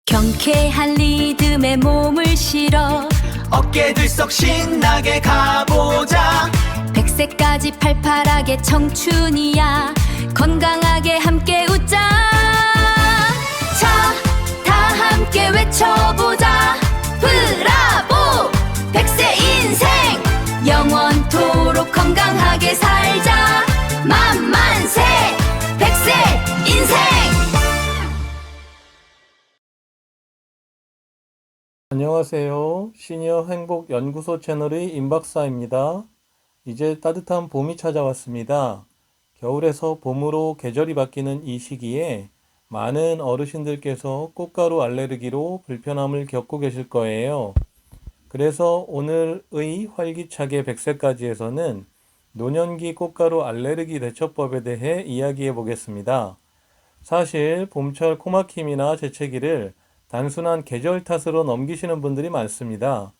경쾌한 리듬에 몸을 실어 어깨 들썩 신나게 가보자. 100세까지 팔팔하게 청춘이야. 건강하게 함께 웃자. 자, 다 함께 외쳐보자. 브라보! 100세 인생 영원토록 건강하게 살자. 만만세 100세 인생. 안녕하세요. 시니어 행복 연구소 채널의 임박사입니다. 이제 따뜻한 봄이 찾아왔습니다. 겨울에서 봄으로 계절이 바뀌는 이 시기에 많은 어르신들께서 꽃가루 알레르기로 불편함을 겪고 계실 거예요. 그래서 오늘의 활기차게 100세까지에서는 노년기 꽃가루 알레르기 대처법에 대해 이야기해 보겠습니다. 사실 봄철 코막힘이나 재채기를 단순한 계절 탓으로 넘기시는 분들이 많습니다.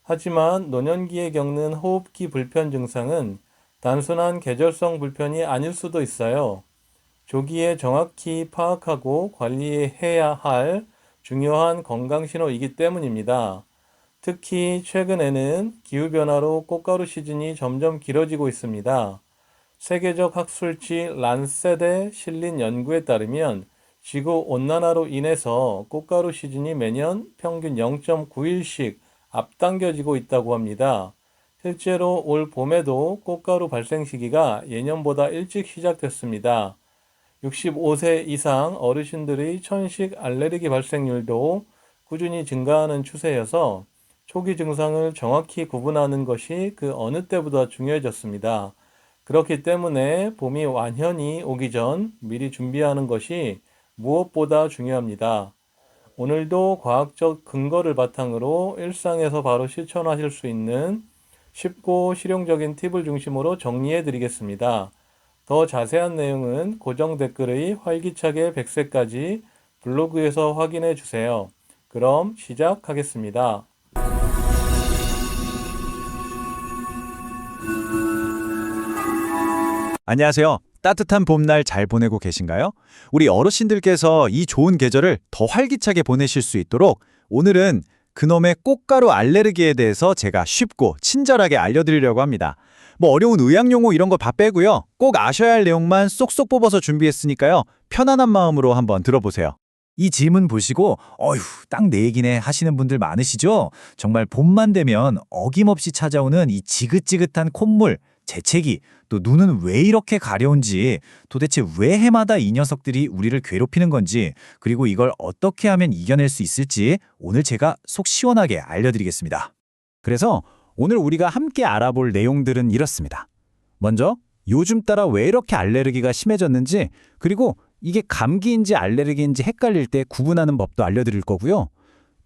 하지만 노년기에 겪는 호흡기 불편 증상은 단순한 계절성 불편이 아닐 수도 있어요. 조기에 정확히 파악하고 관리해야 할 중요한 건강신호이기 때문입니다. 특히 최근에는 기후변화로 꽃가루 시즌이 점점 길어지고 있습니다. 세계적 학술지 란셋에 실린 연구에 따르면 지구온난화로 인해서 꽃가루 시즌이 매년 평균 0.9일씩 앞당겨지고 있다고 합니다. 실제로 올 봄에도 꽃가루 발생 시기가 예년보다 일찍 시작됐습니다. 65세 이상 어르신들의 천식 알레르기 발생률도 꾸준히 증가하는 추세여서 초기 증상을 정확히 구분하는 것이 그 어느 때보다 중요해졌습니다. 그렇기 때문에 봄이 완연히 오기 전 미리 준비하는 것이 무엇보다 중요합니다. 오늘도 과학적 근거를 바탕으로 일상에서 바로 실천하실 수 있는 쉽고 실용적인 팁을 중심으로 정리해 드리겠습니다. 더 자세한 내용은 고정 댓글의 활기차게 100세까지 블로그에서 확인해 주세요. 그럼 시작하겠습니다. 안녕하세요. 따뜻한 봄날 잘 보내고 계신가요? 우리 어르신들께서 이 좋은 계절을 더 활기차게 보내실 수 있도록 오늘은 그놈의 꽃가루 알레르기에 대해서 제가 쉽고 친절하게 알려드리려고 합니다. 뭐 어려운 의학용어 이런 거 다 빼고요. 꼭 아셔야 할 내용만 쏙쏙 뽑아서 준비했으니까요. 편안한 마음으로 한번 들어보세요. 이 질문 보시고 어휴 딱 내 얘기네 하시는 분들 많으시죠? 정말 봄만 되면 어김없이 찾아오는 이 지긋지긋한 콧물, 재채기, 또 눈은 왜 이렇게 가려운지, 도대체 왜 해마다 이 녀석들이 우리를 괴롭히는 건지, 그리고 이걸 어떻게 하면 이겨낼 수 있을지 오늘 제가 속 시원하게 알려드리겠습니다. 그래서 오늘 우리가 함께 알아볼 내용들은 이렇습니다. 먼저 요즘 따라 왜 이렇게 알레르기가 심해졌는지, 그리고 이게 감기인지 알레르기인지 헷갈릴 때 구분하는 법도 알려드릴 거고요.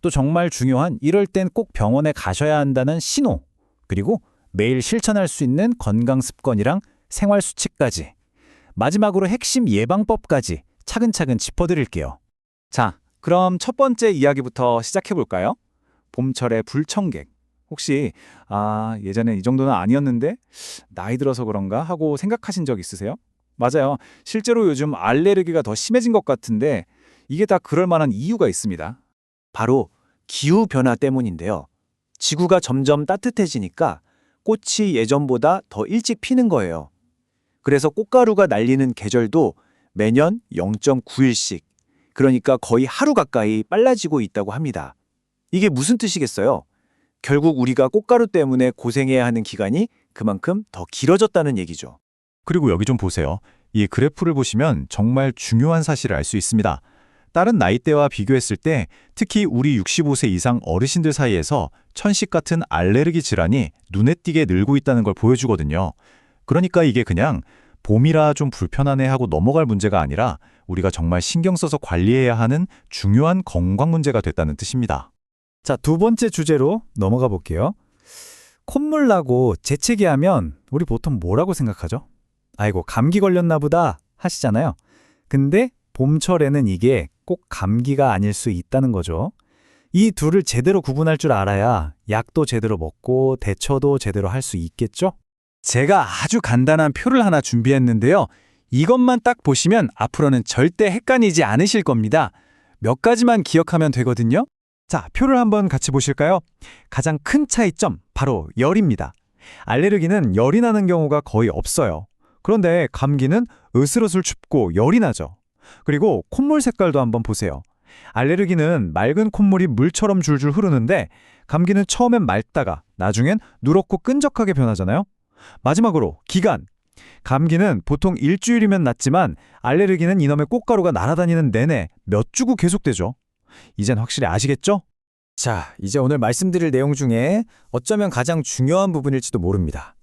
또 정말 중요한 이럴 땐 꼭 병원에 가셔야 한다는 신호, 그리고 매일 실천할 수 있는 건강 습관이랑 생활 수칙까지, 마지막으로 핵심 예방법까지 차근차근 짚어드릴게요. 자, 그럼 첫 번째 이야기부터 시작해볼까요? 봄철의 불청객. 혹시 예전엔 이 정도는 아니었는데 나이 들어서 그런가 하고 생각하신 적 있으세요? 맞아요. 실제로 요즘 알레르기가 더 심해진 것 같은데 이게 다 그럴 만한 이유가 있습니다. 바로 기후변화 때문인데요. 지구가 점점 따뜻해지니까 꽃이 예전보다 더 일찍 피는 거예요. 그래서 꽃가루가 날리는 계절도 매년 0.9일씩, 그러니까 거의 하루 가까이 빨라지고 있다고 합니다. 이게 무슨 뜻이겠어요? 결국 우리가 꽃가루 때문에 고생해야 하는 기간이 그만큼 더 길어졌다는 얘기죠. 그리고 여기 좀 보세요. 이 그래프를 보시면 정말 중요한 사실을 알 수 있습니다. 다른 나이대와 비교했을 때 특히 우리 65세 이상 어르신들 사이에서 천식 같은 알레르기 질환이 눈에 띄게 늘고 있다는 걸 보여주거든요. 그러니까 이게 그냥 봄이라 좀 불편하네 하고 넘어갈 문제가 아니라 우리가 정말 신경 써서 관리해야 하는 중요한 건강 문제가 됐다는 뜻입니다. 자, 두 번째 주제로 넘어가 볼게요. 콧물 나고 재채기 하면 우리 보통 뭐라고 생각하죠? 아이고, 감기 걸렸나 보다 하시잖아요. 근데 봄철에는 이게 꼭 감기가 아닐 수 있다는 거죠. 이 둘을 제대로 구분할 줄 알아야 약도 제대로 먹고 대처도 제대로 할 수 있겠죠? 제가 아주 간단한 표를 하나 준비했는데요. 이것만 딱 보시면 앞으로는 절대 헷갈리지 않으실 겁니다. 몇 가지만 기억하면 되거든요. 자, 표를 한번 같이 보실까요? 가장 큰 차이점, 바로 열입니다. 알레르기는 열이 나는 경우가 거의 없어요. 그런데 감기는 으슬으슬 춥고 열이 나죠. 그리고 콧물 색깔도 한번 보세요. 알레르기는 맑은 콧물이 물처럼 줄줄 흐르는데 감기는 처음엔 맑다가 나중엔 누렇고 끈적하게 변하잖아요. 마지막으로 기간. 감기는 보통 일주일이면 낫지만 알레르기는 이놈의 꽃가루가 날아다니는 내내 몇 주고 계속되죠. 이젠 확실히 아시겠죠? 자, 이제 오늘 말씀드릴 내용 중에 어쩌면 가장 중요한 부분일지도 모릅니다.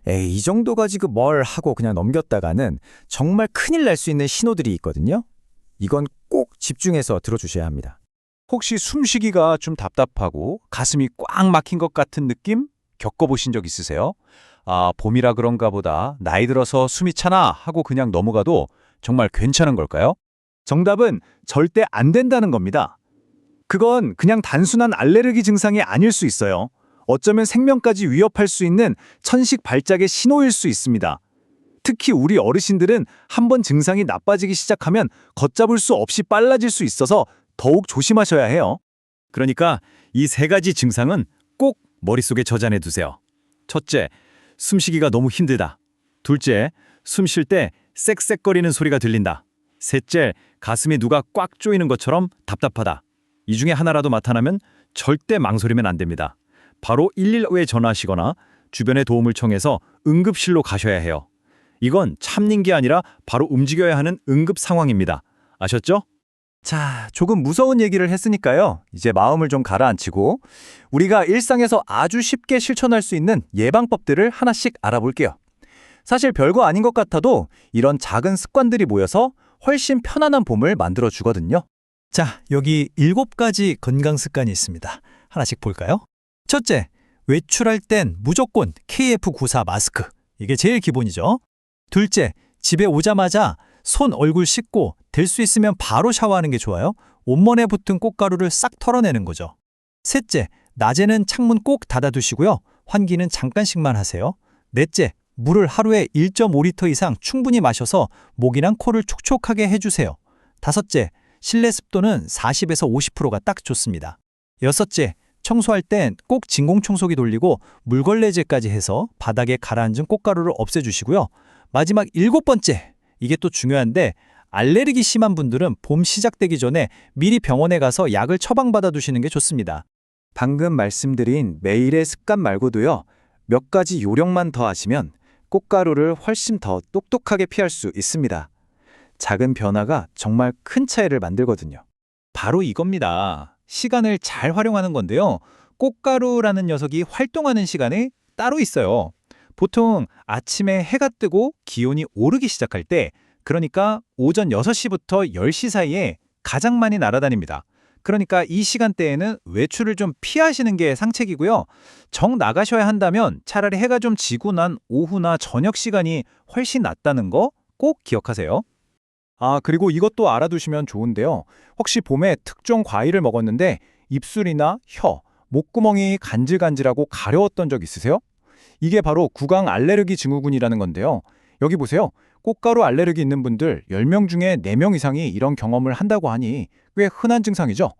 에이, 이 정도 가지고 뭘 하고 그냥 넘겼다가는 정말 큰일 날 수 있는 신호들이 있거든요. 이건 꼭 집중해서 들어주셔야 합니다. 혹시 숨쉬기가 좀 답답하고 가슴이 꽉 막힌 것 같은 느낌 겪어보신 적 있으세요? 아, 봄이라 그런가 보다 나이 들어서 숨이 차나 하고 그냥 넘어가도 정말 괜찮은 걸까요? 정답은 절대 안 된다는 겁니다. 그건 그냥 단순한 알레르기 증상이 아닐 수 있어요. 어쩌면 생명까지 위협할 수 있는 천식 발작의 신호일 수 있습니다. 특히 우리 어르신들은 한번 증상이 나빠지기 시작하면 걷잡을 수 없이 빨라질 수 있어서 더욱 조심하셔야 해요. 그러니까 이 세 가지 증상은 꼭 머릿속에 저장해 두세요. 첫째, 숨쉬기가 너무 힘들다. 둘째, 숨 쉴 때 쌕쌕거리는 소리가 들린다. 셋째, 가슴에 누가 꽉 조이는 것처럼 답답하다. 이 중에 하나라도 나타나면 절대 망설이면 안 됩니다. 바로 115에 전화하시거나 주변의 도움을 청해서 응급실로 가셔야 해요. 이건 참는 게 아니라 바로 움직여야 하는 응급 상황입니다. 아셨죠? 자, 조금 무서운 얘기를 했으니까요. 이제 마음을 좀 가라앉히고 우리가 일상에서 아주 쉽게 실천할 수 있는 예방법들을 하나씩 알아볼게요. 사실 별거 아닌 것 같아도 이런 작은 습관들이 모여서 훨씬 편안한 봄을 만들어 주거든요. 자, 여기 7가지 건강 습관이 있습니다. 하나씩 볼까요? 첫째, 외출할 땐 무조건 KF94 마스크. 이게 제일 기본이죠. 둘째, 집에 오자마자 손, 얼굴 씻고 될 수 있으면 바로 샤워하는 게 좋아요. 온몸에 붙은 꽃가루를 싹 털어내는 거죠. 셋째, 낮에는 창문 꼭 닫아두시고요. 환기는 잠깐씩만 하세요. 넷째, 물을 하루에 1.5리터 이상 충분히 마셔서 목이랑 코를 촉촉하게 해주세요. 다섯째, 실내 습도는 40에서 50%가 딱 좋습니다. 여섯째, 청소할 땐 꼭 진공청소기 돌리고 물걸레질까지 해서 바닥에 가라앉은 꽃가루를 없애주시고요. 마지막 7번째, 이게 또 중요한데 알레르기 심한 분들은 봄 시작되기 전에 미리 병원에 가서 약을 처방받아 두시는 게 좋습니다. 방금 말씀드린 매일의 습관 말고도요. 몇 가지 요령만 더 하시면 꽃가루를 훨씬 더 똑똑하게 피할 수 있습니다. 작은 변화가 정말 큰 차이를 만들거든요. 바로 이겁니다. 시간을 잘 활용하는 건데요. 꽃가루라는 녀석이 활동하는 시간이 따로 있어요. 보통 아침에 해가 뜨고 기온이 오르기 시작할 때, 그러니까 오전 6시부터 10시 사이에 가장 많이 날아다닙니다. 그러니까 이 시간대에는 외출을 좀 피하시는 게 상책이고요. 정 나가셔야 한다면 차라리 해가 좀 지고 난 오후나 저녁 시간이 훨씬 낫다는 거 꼭 기억하세요. 아, 그리고 이것도 알아두시면 좋은데요. 혹시 봄에 특정 과일을 먹었는데 입술이나 혀, 목구멍이 간질간질하고 가려웠던 적 있으세요? 이게 바로 구강 알레르기 증후군이라는 건데요. 여기 보세요. 꽃가루 알레르기 있는 분들 10명 중에 4명 이상이 이런 경험을 한다고 하니 꽤 흔한 증상이죠.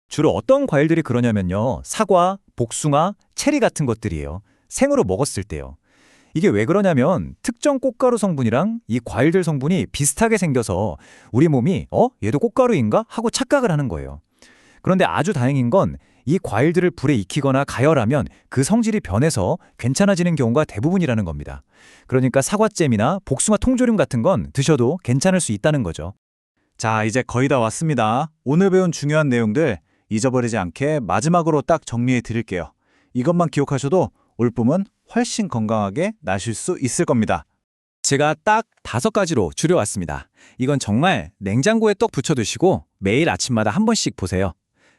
주로 어떤 과일들이 그러냐면요. 사과, 복숭아, 체리 같은 것들이에요. 생으로 먹었을 때요. 이게 왜 그러냐면 특정 꽃가루 성분이랑 이 과일들 성분이 비슷하게 생겨서 우리 몸이 얘도 꽃가루인가? 하고 착각을 하는 거예요. 그런데 아주 다행인 건 이 과일들을 불에 익히거나 가열하면 그 성질이 변해서 괜찮아지는 경우가 대부분이라는 겁니다. 그러니까 사과잼이나 복숭아 통조림 같은 건 드셔도 괜찮을 수 있다는 거죠. 자, 이제 거의 다 왔습니다. 오늘 배운 중요한 내용들 잊어버리지 않게 마지막으로 딱 정리해 드릴게요. 이것만 기억하셔도 올 봄은 훨씬 건강하게 나실 수 있을 겁니다. 제가 딱 5가지로 줄여왔습니다. 이건 정말 냉장고에 떡 붙여 두시고 매일 아침마다 한 번씩 보세요.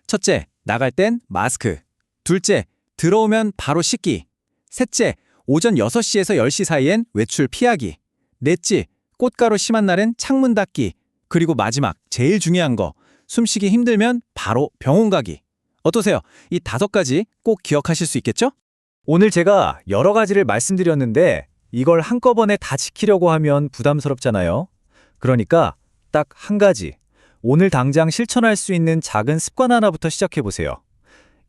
첫째, 나갈 땐 마스크. 둘째, 들어오면 바로 씻기. 셋째, 오전 6시에서 10시 사이엔 외출 피하기. 넷째, 꽃가루 심한 날엔 창문 닫기. 그리고 마지막, 제일 중요한 거, 숨쉬기 힘들면 바로 병원 가기. 어떠세요? 이 5가지 꼭 기억하실 수 있겠죠? 오늘 제가 여러 가지를 말씀드렸는데 이걸 한꺼번에 다 지키려고 하면 부담스럽잖아요. 그러니까 딱 한 가지, 오늘 당장 실천할 수 있는 작은 습관 하나부터 시작해보세요.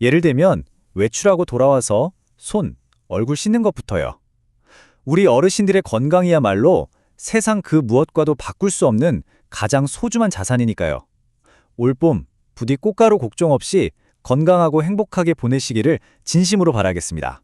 예를 들면 외출하고 돌아와서 손, 얼굴 씻는 것부터요. 우리 어르신들의 건강이야말로 세상 그 무엇과도 바꿀 수 없는 가장 소중한 자산이니까요. 올봄 부디 꽃가루 걱정 없이 건강하고 행복하게 보내시기를 진심으로 바라겠습니다.